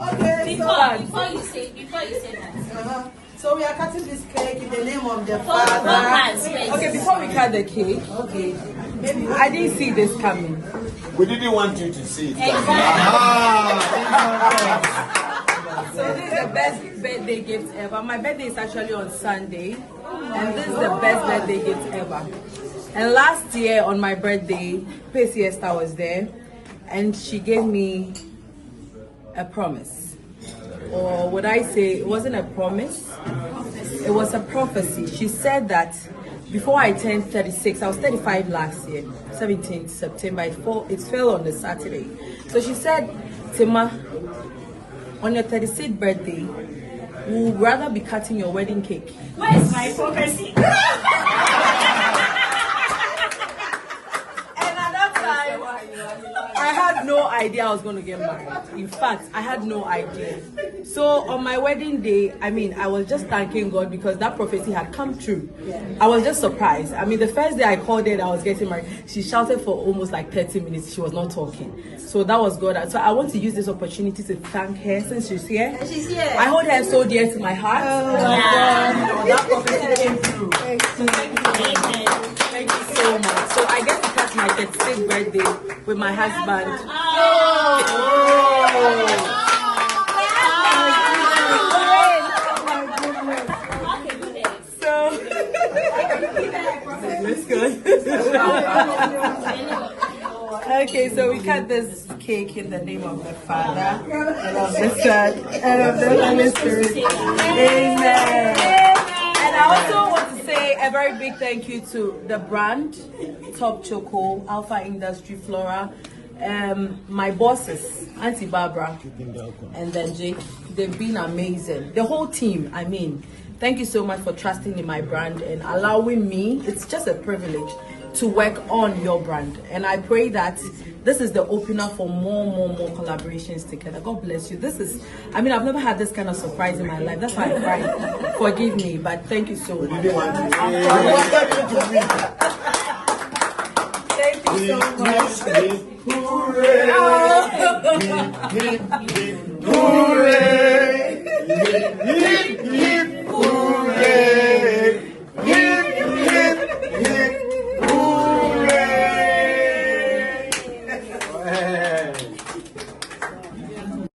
Okay. Before you say that. So we are cutting this cake in the name of the Both Father. hands, please. Okay, before we cut the cake, Okay. I didn't see this coming. We didn't want you to see it. So this is the best birthday gift ever. My birthday is actually on Sunday, and this is the best birthday gift ever. And last year on my birthday, Piesie Esther was there, and she gave me a promise. Or would I say it wasn't a promise? It was a prophecy. She said that before I turned 36, I was 35 last year, 17th September. It fell on the Saturday. So she said, Tima, on your 36th birthday, we would rather be cutting your wedding cake. Where's my prophecy? I had no idea I was going to get married. In fact, I had no idea. So on my wedding day, I was just thanking God because that prophecy had come true. I was just surprised. The first day I called her, I was getting married. She shouted for almost like 30 minutes. She was not talking. So that was God. So I want to use this opportunity to thank her since she's here. She's here. I hold her so dear to my heart. That prophecy came through. So thank you. Thank you so much. So I get to catch my 36th birthday with my husband. So let's go. Okay, so we cut this cake in the name of the Father, and of the Son, and of the Holy Spirit. Amen. And I also want to say a very big thank you to the brand, Top Choco, Alpha Industry, Flora, my bosses, Auntie Barbara, and then Jake. They've been amazing. The whole team, thank you so much for trusting in my brand and allowing me. It's just a privilege to work on your brand. And I pray that this is the opener for more collaborations together. God bless you. I've never had this kind of surprise in my life. That's why I cried. Forgive me, but thank you so much. Thank you so much. Hooray! Hooray!